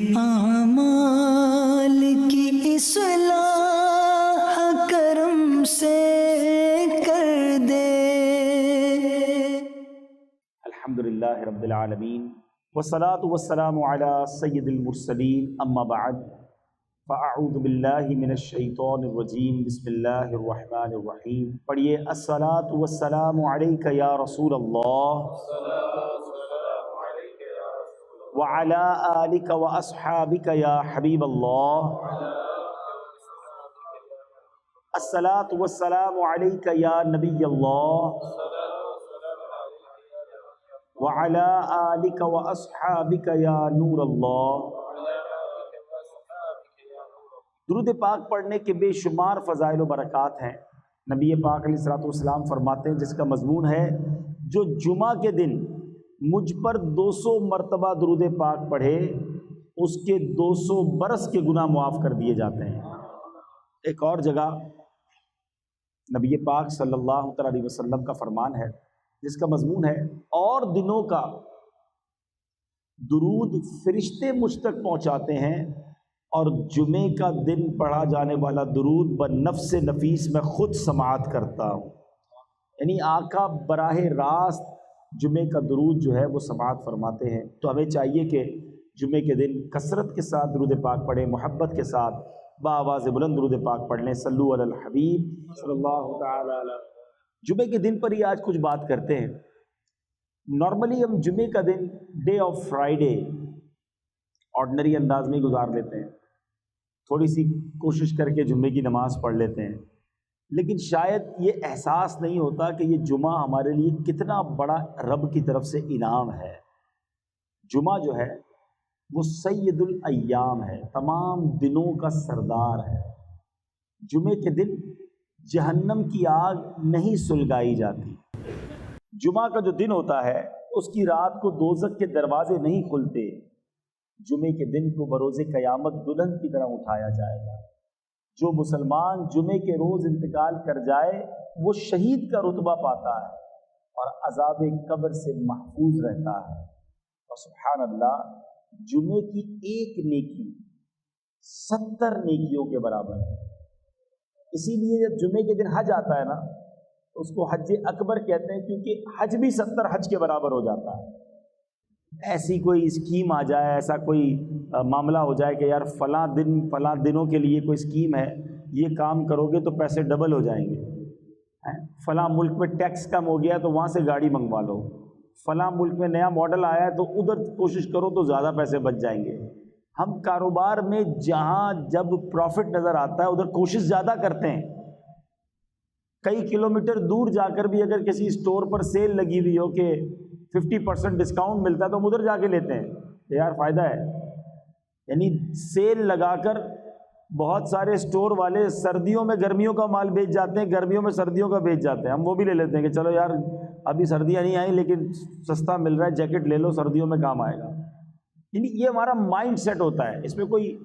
اعمال کی اصلاح کرم سے کر دے۔ الحمدللہ رب العالمین والصلاة والسلام علی سید المرسلین، اما بعد فاعوذ باللہ من الشیطان الرجیم، بسم اللہ الرحمن الرحیم۔ پڑھیے الصلاۃ والسلام علیک یا رسول اللہ وعلی آلک واصحابک یا حبیب اللہ۔ الصلاۃ والسلام علیک یا نبی اللہ وعلی آلک واصحابک یا نور اللہ۔ درود پاک پڑھنے کے بے شمار فضائل و برکات ہیں۔ نبی پاک علیہ الصلوۃ والسلام فرماتے ہیں، جس کا مضمون ہے جو جمعہ کے دن مجھ پر 200 مرتبہ درود پاک پڑھے اس کے 200 برس کے گناہ معاف کر دیے جاتے ہیں۔ ایک اور جگہ نبی پاک صلی اللہ علیہ وسلم کا فرمان ہے جس کا مضمون ہے اور دنوں کا درود فرشتے مجھ تک پہنچاتے ہیں اور جمعے کا دن پڑھا جانے والا درود بنفس نفیس میں خود سماعت کرتا ہوں۔ یعنی آقا براہ راست جمعے کا درود جو ہے وہ سماعت فرماتے ہیں۔ تو ہمیں چاہیے کہ جمعے کے دن کثرت کے ساتھ درود پاک پڑھیں، محبت کے ساتھ بآواز بلند درود پاک پڑھ لیں۔ صلو علی الحبیب صلی اللہ تعالی علیہ۔ جمعے کے دن پر ہی آج کچھ بات کرتے ہیں۔ نارملی ہم جمعے کا دن ڈے آف فرائیڈے آرڈنری انداز میں گزار لیتے ہیں، تھوڑی سی کوشش کر کے جمعے کی نماز پڑھ لیتے ہیں، لیکن شاید یہ احساس نہیں ہوتا کہ یہ جمعہ ہمارے لیے کتنا بڑا رب کی طرف سے انعام ہے۔ جمعہ جو ہے وہ سید الایام ہے، تمام دنوں کا سردار ہے۔ جمعے کے دن جہنم کی آگ نہیں سلگائی جاتی۔ جمعہ کا جو دن ہوتا ہے اس کی رات کو دوزخ کے دروازے نہیں کھلتے۔ جمعے کے دن کو بروز قیامت دلہن کی طرح اٹھایا جائے گا۔ جو مسلمان جمعے کے روز انتقال کر جائے وہ شہید کا رتبہ پاتا ہے اور عذاب قبر سے محفوظ رہتا ہے۔ اور سبحان اللہ، جمعے کی ایک نیکی 70 نیکیوں کے برابر ہے۔ اسی لیے جب جمعے کے دن حج آتا ہے نا تو اس کو حج اکبر کہتے ہیں، کیونکہ حج بھی 70 حج کے برابر ہو جاتا ہے۔ ایسی کوئی اسکیم آ جائے، ایسا کوئی معاملہ ہو جائے کہ یار فلاں دنوں کے لیے کوئی اسکیم ہے، یہ کام کرو گے تو پیسے ڈبل ہو جائیں گے، فلاں ملک میں ٹیکس کم ہو گیا تو وہاں سے گاڑی منگوا لو، فلاں ملک میں نیا ماڈل آیا ہے تو ادھر کوشش کرو تو زیادہ پیسے بچ جائیں گے۔ ہم کاروبار میں جہاں جب پروفٹ نظر آتا ہے ادھر کوشش زیادہ کرتے ہیں۔ کئی کلومیٹر دور جا کر بھی اگر کسی اسٹور پر سیل لگی ہوئی ہو کہ 50% ڈسکاؤنٹ ملتا ہے تو ہم ادھر جا کے لیتے ہیں، یار فائدہ ہے۔ یعنی سیل لگا کر بہت سارے اسٹور والے سردیوں میں گرمیوں کا مال بیچ جاتے ہیں، گرمیوں میں سردیوں کا بیچ جاتے ہیں، ہم وہ بھی لے لیتے ہیں کہ چلو یار ابھی سردیاں نہیں آئیں لیکن سستا مل رہا ہے، جیکٹ لے لو سردیوں میں کام آئے گا۔ یعنی یہ ہمارا مائنڈ سیٹ ہوتا ہے، اس میں کوئی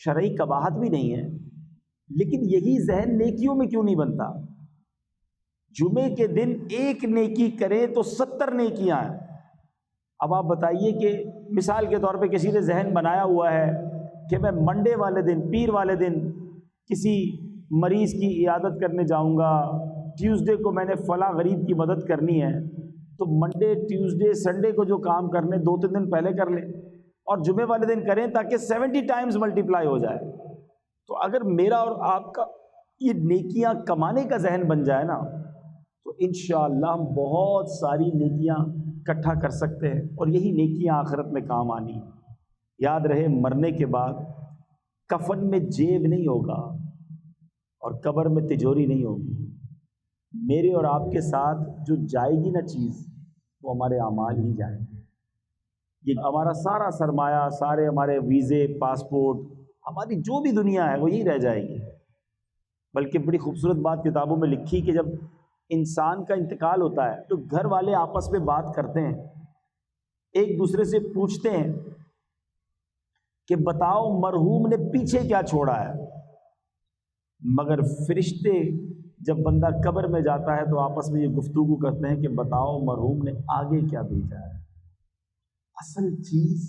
شرعی قباحت بھی نہیں ہے، لیکن یہی ذہن نیکیوں میں کیوں نہیں بنتا؟ جمعے کے دن ایک نیکی کرے تو 70 نیکیاں ہیں۔ اب آپ بتائیے کہ مثال کے طور پہ کسی نے ذہن بنایا ہوا ہے کہ میں منڈے والے دن، پیر والے دن کسی مریض کی عیادت کرنے جاؤں گا، ٹیوزڈے کو میں نے فلاں غریب کی مدد کرنی ہے، تو منڈے ٹیوزڈے سنڈے کو جو کام کرنے 2-3 دن پہلے کر لیں اور جمعے والے دن کریں تاکہ 70 ٹائمز ملٹیپلائی ہو جائے۔ تو اگر میرا اور آپ کا یہ نیکیاں کمانے کا ذہن بن جائے نا تو انشاءاللہ ہم بہت ساری نیکیاں اکٹھا کر سکتے ہیں، اور یہی نیکیاں آخرت میں کام آنی۔ یاد رہے مرنے کے بعد کفن میں جیب نہیں ہوگا اور قبر میں تجوری نہیں ہوگی۔ میرے اور آپ کے ساتھ جو جائے گی نا چیز وہ ہمارے اعمال ہی جائیں گے۔ یہ ہمارا سارا سرمایہ، سارے ہمارے ویزے، پاسپورٹ، ہماری جو بھی دنیا ہے وہ یہی رہ جائے گی۔ بلکہ بڑی خوبصورت بات کتابوں میں لکھی کہ جب انسان کا انتقال ہوتا ہے تو گھر والے آپس میں بات کرتے ہیں، ایک دوسرے سے پوچھتے ہیں کہ بتاؤ مرحوم نے پیچھے کیا چھوڑا ہے، مگر فرشتے جب بندہ قبر میں جاتا ہے تو آپس میں یہ گفتگو کرتے ہیں کہ بتاؤ مرحوم نے آگے کیا بھیجا ہے۔ اصل چیز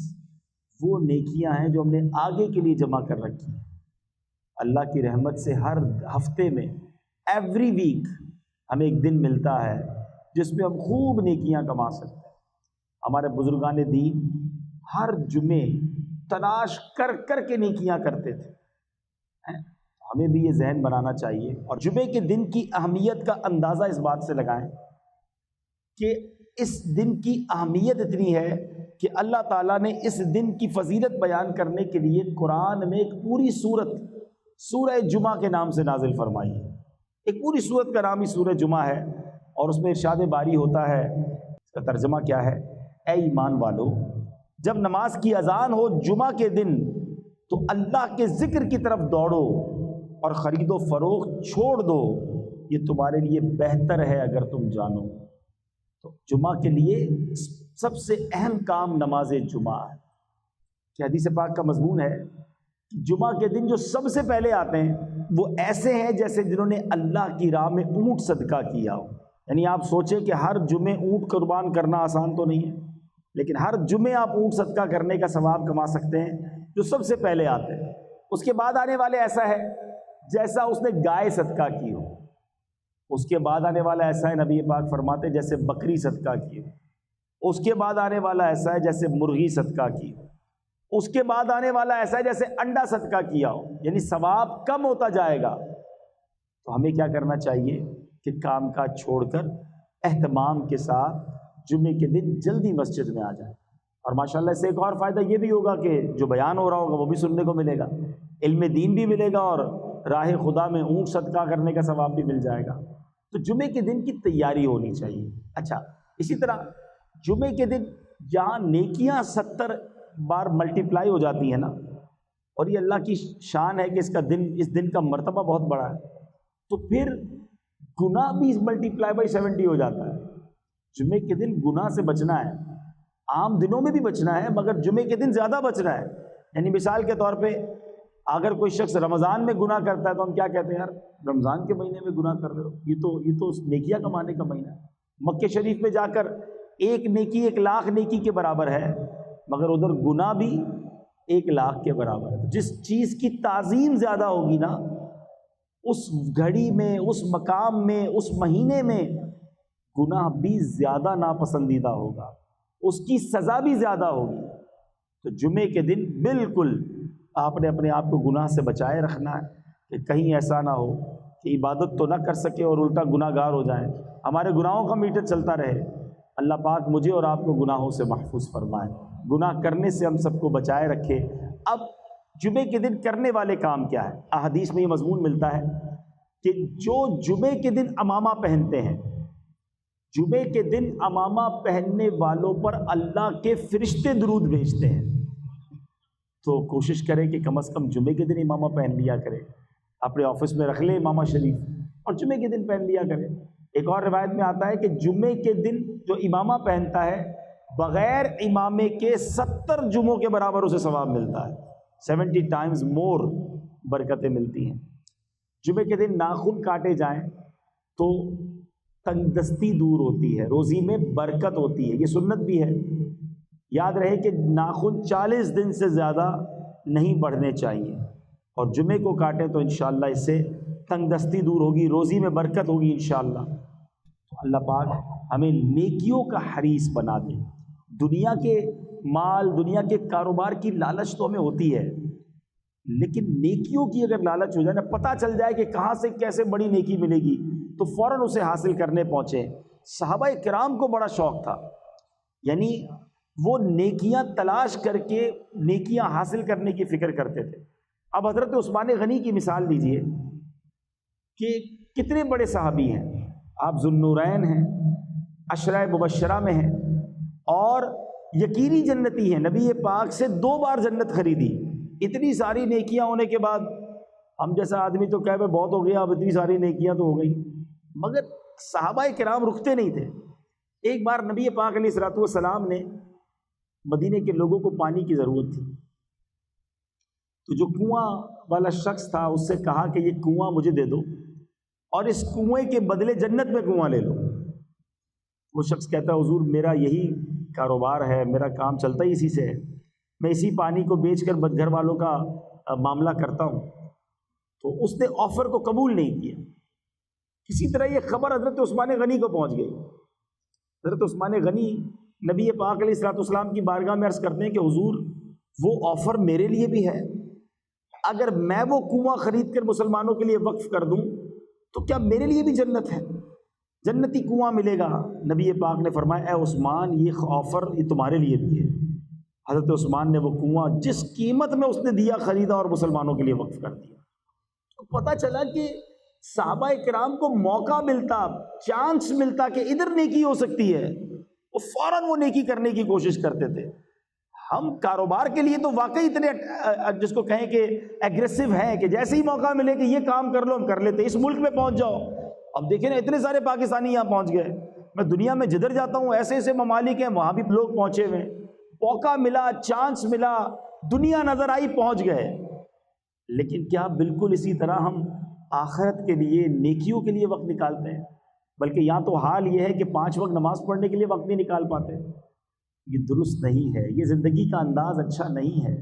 وہ نیکیاں ہیں جو ہم نے آگے کے لیے جمع کر رکھی ہیں۔ اللہ کی رحمت سے ہر ہفتے میں ایوری ویک ہمیں ایک دن ملتا ہے جس میں ہم خوب نیکیاں کما سکتے ہیں۔ ہمارے بزرگان دین ہر جمعے تلاش کر کر کے نیکیاں کرتے تھے، ہمیں بھی یہ ذہن بنانا چاہیے۔ اور جمعے کے دن کی اہمیت کا اندازہ اس بات سے لگائیں کہ اس دن کی اہمیت اتنی ہے کہ اللہ تعالیٰ نے اس دن کی فضیلت بیان کرنے کے لیے قرآن میں ایک پوری سورت سورہ جمعہ کے نام سے نازل فرمائی ہے۔ ایک پوری سورت کا نام ہی سورہ جمعہ ہے، اور اس میں ارشاد باری ہوتا ہے، اس کا ترجمہ کیا ہے؟ اے ایمان والو، جب نماز کی اذان ہو جمعہ کے دن تو اللہ کے ذکر کی طرف دوڑو اور خرید و فروخت چھوڑ دو، یہ تمہارے لیے بہتر ہے اگر تم جانو۔ تو جمعہ کے لیے سب سے اہم کام نماز جمعہ ہے کہ حدیث پاک کا مضمون ہے کہ جمعہ کے دن جو سب سے پہلے آتے ہیں وہ ایسے ہیں جیسے جنہوں نے اللہ کی راہ میں اونٹ صدقہ کیا ہو۔ یعنی آپ سوچیں کہ ہر جمعے اونٹ قربان کرنا آسان تو نہیں ہے، لیکن ہر جمعے آپ اونٹ صدقہ کرنے کا ثواب کما سکتے ہیں جو سب سے پہلے آتے ہیں۔ اس کے بعد آنے والے ایسا ہے جیسا اس نے گائے صدقہ کی ہو، اس کے بعد آنے والا ایسا ہے، نبی پاک فرماتے جیسے بکری صدقہ کی ہو، اس کے بعد آنے والا ایسا ہے جیسے مرغی صدقہ کی ہو، اس کے بعد آنے والا ایسا ہے جیسے انڈا صدقہ کیا ہو، یعنی ثواب کم ہوتا جائے گا۔ تو ہمیں کیا کرنا چاہیے کہ کام کاج چھوڑ کر اہتمام کے ساتھ جمعے کے دن جلدی مسجد میں آ جائیں۔ اور ماشاءاللہ اس سے ایک اور فائدہ یہ بھی ہوگا کہ جو بیان ہو رہا ہوگا وہ بھی سننے کو ملے گا، علم دین بھی ملے گا، اور راہ خدا میں اونٹ صدقہ کرنے کا ثواب بھی مل جائے گا۔ تو جمعے کے دن کی تیاری ہونی چاہیے۔ اچھا، اسی طرح جمعے کے دن جہاں نیکیاں 70 بار ملٹیپلائی ہو جاتی ہیں نا، اور یہ اللہ کی شان ہے کہ اس دن کا مرتبہ بہت بڑا ہے، تو پھر گناہ بھی ملٹیپلائی بائی 70 ہو جاتا ہے۔ جمعے کے دن گناہ سے بچنا ہے، عام دنوں میں بھی بچنا ہے مگر جمعے کے دن زیادہ بچنا ہے۔ یعنی مثال کے طور پہ اگر کوئی شخص رمضان میں گناہ کرتا ہے تو ہم کیا کہتے ہیں؟ یار رمضان کے مہینے میں گناہ کر رہے ہو، یہ تو نیکیاں کمانے کا مہینہ ہے۔ مکہ شریف میں جا کر ایک نیکی 1,00,000 نیکی کے برابر ہے، مگر ادھر گناہ بھی 1,00,000 کے برابر ہے۔ جس چیز کی تعظیم زیادہ ہوگی نا، اس گھڑی میں، اس مقام میں، اس مہینے میں گناہ بھی زیادہ ناپسندیدہ ہوگا، اس کی سزا بھی زیادہ ہوگی۔ تو جمعے کے دن بالکل آپ نے اپنے آپ کو گناہ سے بچائے رکھنا ہے کہ کہیں ایسا نہ ہو کہ عبادت تو نہ کر سکے اور الٹا گناہ گار ہو جائیں، ہمارے گناہوں کا میٹر چلتا رہے۔ اللہ پاک مجھے اور آپ کو گناہوں سے محفوظ فرمائے، گناہ کرنے سے ہم سب کو بچائے رکھے۔ اب جمعے کے دن کرنے والے کام کیا ہے؟ احادیث میں یہ مضمون ملتا ہے کہ جو جمعے کے دن عمامہ پہنتے ہیں، جمعے کے دن عمامہ پہننے والوں پر اللہ کے فرشتے درود بھیجتے ہیں۔ تو کوشش کریں کہ کم از کم جمعے کے دن امامہ پہن لیا کرے، اپنے آفس میں رکھ لے امامہ شریف اور جمعے کے دن پہن لیا کرے۔ ایک اور روایت میں آتا ہے کہ جمعے کے دن جو امامہ پہنتا ہے بغیر امامے کے 70 جمعوں کے برابر اسے ثواب ملتا ہے، 70 ٹائمز مور برکتیں ملتی ہیں۔ جمعے کے دن ناخن کاٹے جائیں تو تنگ دستی دور ہوتی ہے، روزی میں برکت ہوتی ہے، یہ سنت بھی ہے۔ یاد رہے کہ ناخن 40 دن سے زیادہ نہیں بڑھنے چاہیے، اور جمعے کو کاٹیں تو انشاءاللہ اس سے تنگ دستی دور ہوگی، روزی میں برکت ہوگی انشاءاللہ۔ تو اللہ پاک ہمیں نیکیوں کا حریص بنا دے۔ دنیا کے مال، دنیا کے کاروبار کی لالچ تو ہمیں ہوتی ہے، لیکن نیکیوں کی اگر لالچ ہو جائے نا، پتہ چل جائے کہ کہاں سے کیسے بڑی نیکی ملے گی تو فوراً اسے حاصل کرنے پہنچے۔ صحابہ کرام کو بڑا شوق تھا، یعنی وہ نیکیاں تلاش کر کے نیکیاں حاصل کرنے کی فکر کرتے تھے۔ اب حضرت عثمان غنی کی مثال لیجئے کہ کتنے بڑے صحابی ہیں، آپ ذوالنورین ہیں، عشرہ مبشرہ میں ہیں، اور یقینی جنتی ہیں، نبی پاک سے 2 بار جنت خریدی۔ اتنی ساری نیکیاں ہونے کے بعد ہم جیسا آدمی تو کہے بہت ہو گیا، اب اتنی ساری نیکیاں تو ہو گئی، مگر صحابہ کرام رکتے نہیں تھے۔ ایک بار نبی پاک علیہ الصلوۃ والسلام نے مدینے کے لوگوں کو پانی کی ضرورت تھی، تو جو کنواں والا شخص تھا اس سے کہا کہ یہ کنواں مجھے دے دو اور اس کنویں کے بدلے جنت میں کنواں لے لو۔ وہ شخص کہتا ہے حضور میرا یہی کاروبار ہے، میرا کام چلتا ہی اسی سے ہے، میں اسی پانی کو بیچ کر گھر والوں کا معاملہ کرتا ہوں. تو اس نے آفر کو قبول نہیں کیا. کسی طرح یہ خبر حضرت عثمان غنی کو پہنچ گئی. حضرت عثمان غنی نبی پاک علیہ الصلوۃ والسلام کی بارگاہ میں عرض کرتے ہیں کہ حضور وہ آفر میرے لیے بھی ہے، اگر میں وہ کنواں خرید کر مسلمانوں کے لیے وقف کر دوں تو کیا میرے لیے بھی جنت ہے، جنتی کنواں ملے گا؟ نبی پاک نے فرمایا اے عثمان یہ آفر یہ تمہارے لیے بھی ہے. حضرت عثمان نے وہ کنواں جس قیمت میں اس نے دیا خریدا اور مسلمانوں کے لیے وقف کر دیا. تو پتہ چلا کہ صحابہ کرام کو موقع ملتا، چانس ملتا کہ ادھر نیکی ہو سکتی ہے، وہ فوراً وہ نیکی کرنے کی کوشش کرتے تھے. ہم کاروبار کے لیے تو واقعی اتنے جس کو کہیں کہ ایگریسو ہیں کہ جیسے ہی موقع ملے کہ یہ کام کر لو ہم کر لیتے. اس ملک میں پہنچ جاؤ، اب دیکھیں نا اتنے سارے پاکستانی یہاں پہنچ گئے. میں دنیا میں جدھر جاتا ہوں ایسے ایسے ممالک ہیں وہاں بھی لوگ پہنچے ہوئے. موقع ملا، چانس ملا، دنیا نظر آئی، پہنچ گئے. لیکن کیا بالکل اسی طرح ہم آخرت کے لیے نیکیوں کے لیے وقت نکالتے ہیں؟ بلکہ یہاں تو حال یہ ہے کہ 5 وقت نماز پڑھنے کے لیے وقت نہیں نکال پاتے. یہ درست نہیں ہے، یہ زندگی کا انداز اچھا نہیں ہے.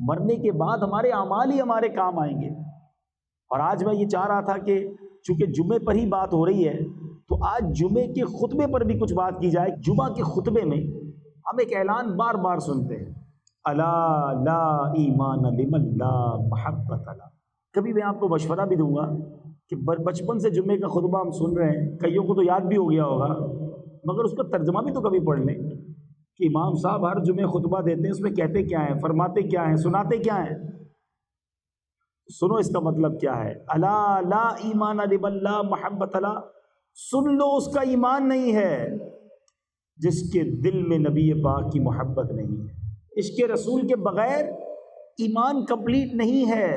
مرنے کے بعد ہمارے اعمال ہی ہمارے کام آئیں گے. اور آج میں یہ چاہ رہا تھا کہ چونکہ جمعے پر ہی بات ہو رہی ہے تو آج جمعے کے خطبے پر بھی کچھ بات کی جائے. جمعہ کے خطبے میں ہم ایک اعلان بار بار سنتے ہیں، الا لا ایمان لمن لا محبت لا. کبھی میں آپ کو مشورہ بھی دوں گا کہ بچپن سے جمعے کا خطبہ ہم سن رہے ہیں، کئیوں کو تو یاد بھی ہو گیا ہوگا، مگر اس کا ترجمہ بھی تو کبھی پڑھ لیں کہ امام صاحب ہر جمعے خطبہ دیتے ہیں، اس میں کہتے کیا ہیں، فرماتے کیا ہیں، سناتے کیا ہیں. سنو اس کا مطلب کیا ہے. الا لا ایمان لمن لا محبت لا، سن لو اس کا ایمان نہیں ہے جس کے دل میں نبی پاک کی محبت نہیں ہے. عشق رسول کے بغیر ایمان کمپلیٹ نہیں ہے.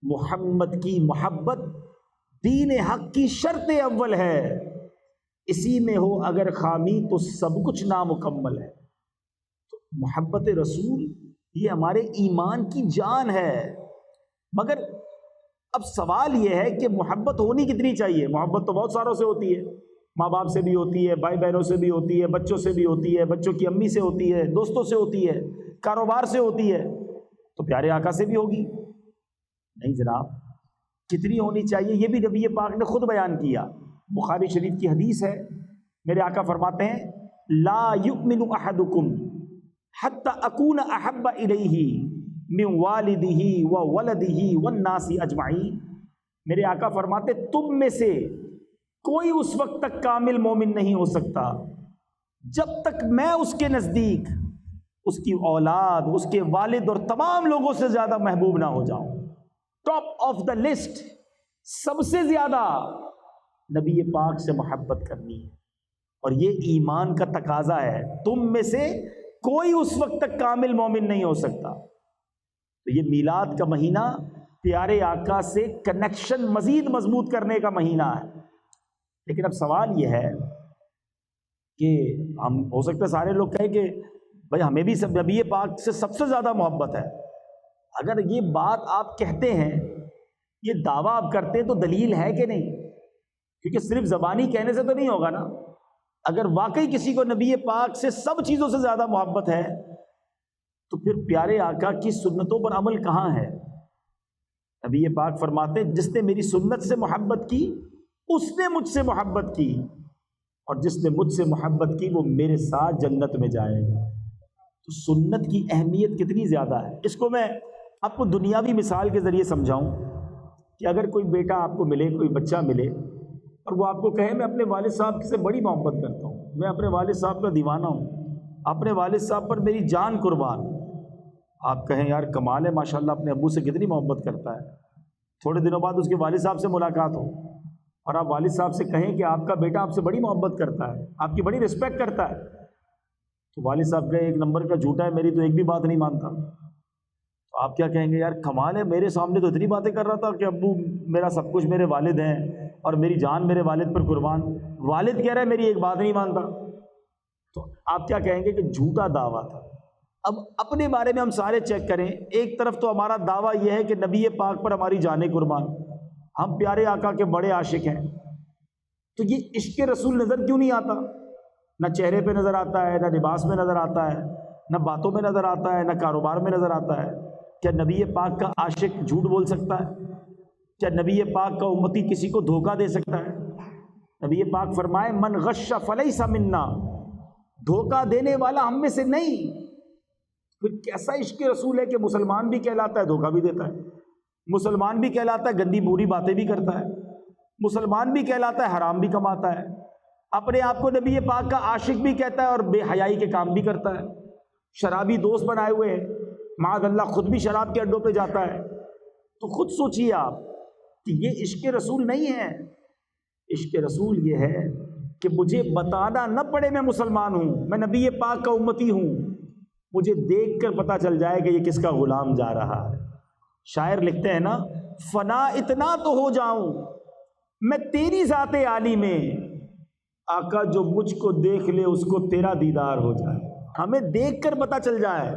محمد کی محبت دین حق کی شرط اول ہے، اسی میں ہو اگر خامی تو سب کچھ نامکمل ہے. تو محبت رسول یہ ہمارے ایمان کی جان ہے. مگر اب سوال یہ ہے کہ محبت ہونی کتنی چاہیے؟ محبت تو بہت ساروں سے ہوتی ہے، ماں باپ سے بھی ہوتی ہے، بھائی بہنوں سے بھی ہوتی ہے، بچوں سے بھی ہوتی ہے، بچوں کی امی سے ہوتی ہے، دوستوں سے ہوتی ہے، کاروبار سے ہوتی ہے. تو پیارے آقا سے بھی ہوگی؟ نہیں جناب. کتنی ہونی چاہیے یہ بھی نبی پاک نے خود بیان کیا. بخاری شریف کی حدیث ہے، میرے آقا فرماتے ہیں لا یؤمن احدکم حتی اکون احب الیہ من والدہ وولدہ والناس اجمعین. میرے آقا فرماتے تم میں سے کوئی اس وقت تک کامل مومن نہیں ہو سکتا جب تک میں اس کے نزدیک اس کی اولاد، اس کے والد اور تمام لوگوں سے زیادہ محبوب نہ ہو جاؤں. ٹاپ آف دا لسٹ، سب سے زیادہ نبی پاک سے محبت کرنی ہے. اور یہ ایمان کا تقاضا ہے. تم میں سے کوئی اس وقت تک کامل مومن نہیں ہو سکتا. تو یہ میلاد کا مہینہ پیارے آقا سے کنیکشن مزید مضبوط کرنے کا مہینہ ہے. لیکن اب سوال یہ ہے کہ ہم ہو سکتا ہے سارے لوگ کہیں کہ بھائی ہمیں بھی نبی پاک سے سب سے زیادہ محبت ہے. اگر یہ بات آپ کہتے ہیں، یہ دعویٰ آپ کرتے ہیں تو دلیل ہے کہ نہیں؟ کیونکہ صرف زبانی کہنے سے تو نہیں ہوگا نا. اگر واقعی کسی کو نبی پاک سے سب چیزوں سے زیادہ محبت ہے تو پھر پیارے آقا کی سنتوں پر عمل کہاں ہے؟ نبی پاک فرماتے جس نے میری سنت سے محبت کی اس نے مجھ سے محبت کی، اور جس نے مجھ سے محبت کی وہ میرے ساتھ جنت میں جائے گا. تو سنت کی اہمیت کتنی زیادہ ہے. اس کو میں آپ کو دنیاوی مثال کے ذریعے سمجھاؤں کہ اگر کوئی بیٹا آپ کو ملے، کوئی بچہ ملے اور وہ آپ کو کہے میں اپنے والد صاحب سے بڑی محبت کرتا ہوں، میں اپنے والد صاحب کا دیوانہ ہوں، اپنے والد صاحب پر میری جان قربان. آپ کہیں یار کمال ہے ماشاءاللہ اپنے ابو سے کتنی محبت کرتا ہے. تھوڑے دنوں بعد اس کے والد صاحب سے ملاقات ہو اور آپ والد صاحب سے کہیں کہ آپ کا بیٹا آپ سے بڑی محبت کرتا ہے، آپ کی بڑی رسپیکٹ کرتا ہے، تو والد صاحب کہے ایک نمبر کا جھوٹا ہے، میری تو ایک بھی بات نہیں مانتا. تو آپ کیا کہیں گے؟ یار کمال ہے، میرے سامنے تو اتنی باتیں کر رہا تھا کہ ابو میرا سب کچھ، میرے والد ہیں اور میری جان میرے والد پر قربان، والد کہہ رہا ہے میری ایک بات نہیں مانتا. تو آپ کیا کہیں گے کہ جھوٹا دعویٰ تھا. اب اپنے بارے میں ہم سارے چیک کریں. ایک طرف تو ہمارا دعویٰ یہ ہے کہ نبی پاک پر ہماری جانیں قربان، ہم پیارے آقا کے بڑے عاشق ہیں. تو یہ عشق رسول نظر کیوں نہیں آتا؟ نہ چہرے پہ نظر آتا ہے، نہ لباس میں نظر آتا ہے، نہ باتوں میں نظر آتا ہے، نہ کاروبار میں نظر آتا ہے۔ کیا نبی پاک کا عاشق جھوٹ بول سکتا ہے؟ کیا نبی پاک کا امتی کسی کو دھوکہ دے سکتا ہے؟ نبی پاک فرمائے من غش فلیس منا، دھوکہ دینے والا ہم میں سے نہیں۔ پھر کیسا عشق رسول ہے کہ مسلمان بھی کہلاتا ہے دھوکہ بھی دیتا ہے، مسلمان بھی کہلاتا ہے گندی بری باتیں بھی کرتا ہے، مسلمان بھی کہلاتا ہے حرام بھی کماتا ہے، اپنے آپ کو نبی پاک کا عاشق بھی کہتا ہے اور بے حیائی کے کام بھی کرتا ہے، شرابی دوست بنائے ہوئے ہیں، معاذ اللہ خود بھی شراب کے اڈوں پہ جاتا ہے۔ تو خود سوچئے آپ کہ یہ عشق رسول نہیں ہے۔ عشق رسول یہ ہے کہ مجھے بتانا نہ پڑے میں مسلمان ہوں، میں نبی پاک کا امتی ہوں، مجھے دیکھ کر پتہ چل جائے کہ یہ کس کا غلام جا رہا ہے۔ شاعر لکھتے ہیں نا، فنا اتنا تو ہو جاؤں میں تیری ذات عالی میں، آقا جو مجھ کو دیکھ لے اس کو تیرا دیدار ہو جائے۔ ہمیں دیکھ کر پتہ چل جائے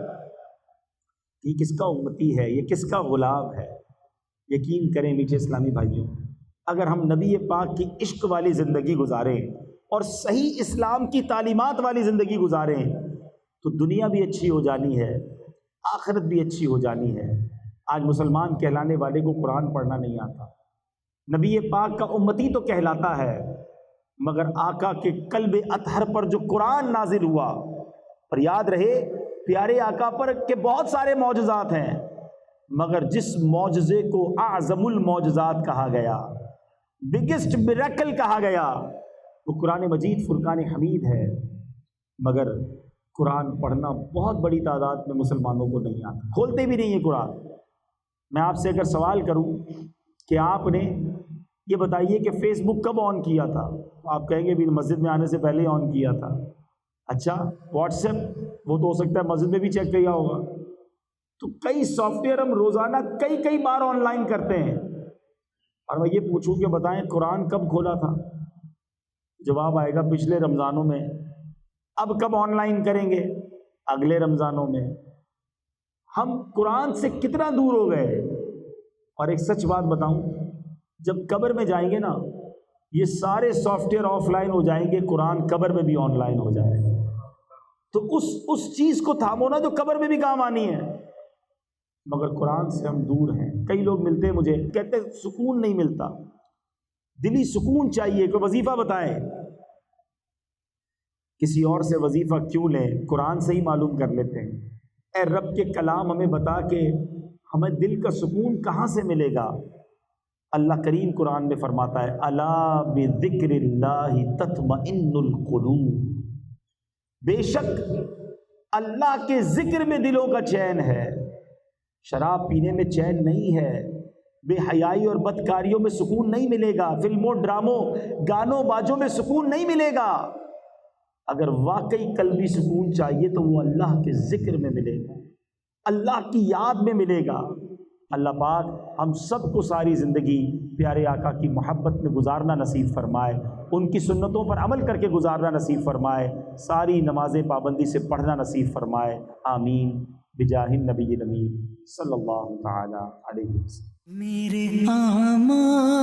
یہ کس کا امتی ہے، یہ کس کا غلام ہے۔ یقین کریں میٹھے اسلامی بھائیوں، اگر ہم نبی پاک کی عشق والی زندگی گزاریں اور صحیح اسلام کی تعلیمات والی زندگی گزاریں تو دنیا بھی اچھی ہو جانی ہے، آخرت بھی اچھی ہو جانی ہے۔ آج مسلمان کہلانے والے کو قرآن پڑھنا نہیں آتا، نبی پاک کا امتی تو کہلاتا ہے، مگر آقا کے قلب اطہر پر جو قرآن نازل ہوا، اور یاد رہے پیارے آقا پر کہ بہت سارے معجزات ہیں، مگر جس معجزے کو اعظم المعجزات کہا گیا، بگسٹ میریکل کہا گیا، وہ قرآن مجید فرقان حمید ہے۔ مگر قرآن پڑھنا بہت بڑی تعداد میں مسلمانوں کو نہیں آتا، کھولتے بھی نہیں ہے قرآن۔ میں آپ سے اگر سوال کروں کہ آپ نے یہ بتائیے کہ فیس بک کب آن کیا تھا، آپ کہیں گے بھی مسجد میں آنے سے پہلے ہی آن کیا تھا۔ اچھا واٹس ایپ، وہ تو ہو سکتا ہے مسجد میں بھی چیک کیا ہوگا۔ تو کئی سافٹ ویئر ہم روزانہ کئی بار آن لائن کرتے ہیں، اور میں یہ پوچھوں کہ بتائیں قرآن کب کھولا تھا؟ جواب آئے گا پچھلے رمضانوں میں۔ اب کب آن لائن کریں گے؟ اگلے رمضانوں میں۔ ہم قرآن سے کتنا دور ہو گئے۔ اور ایک سچ بات بتاؤں، جب قبر میں جائیں گے نا، یہ سارے سافٹ ویئر آف لائن ہو جائیں گے، قرآن قبر میں بھی آن لائن ہو جائے گا۔ تو اس چیز کو تھامو نا جو قبر میں بھی کام آنی ہے۔ مگر قرآن سے ہم دور ہیں۔ کئی لوگ ملتے ہیں مجھے، کہتے ہیں سکون نہیں ملتا، دلی سکون چاہیے، کوئی وظیفہ بتائیں۔ کسی اور سے وظیفہ کیوں لیں، قرآن سے ہی معلوم کر لیتے ہیں۔ اے رب کے کلام ہمیں بتا کہ ہمیں دل کا سکون کہاں سے ملے گا۔ اللہ کریم قرآن میں فرماتا ہے الا بذکر اللہ تطمئن القلوب، بے شک اللہ کے ذکر میں دلوں کا چین ہے۔ شراب پینے میں چین نہیں ہے، بے حیائی اور بدکاریوں میں سکون نہیں ملے گا، فلموں ڈراموں گانوں باجوں میں سکون نہیں ملے گا۔ اگر واقعی قلبی سکون چاہیے تو وہ اللہ کے ذکر میں ملے گا، اللہ کی یاد میں ملے گا۔ اللہ پاک ہم سب کو ساری زندگی پیارے آقا کی محبت میں گزارنا نصیب فرمائے، ان کی سنتوں پر عمل کر کے گزارنا نصیب فرمائے، ساری نمازیں پابندی سے پڑھنا نصیب فرمائے، آمین بجاہ النبی الامین صلی اللہ تعالی علیہ وسلم۔ میرے اعمال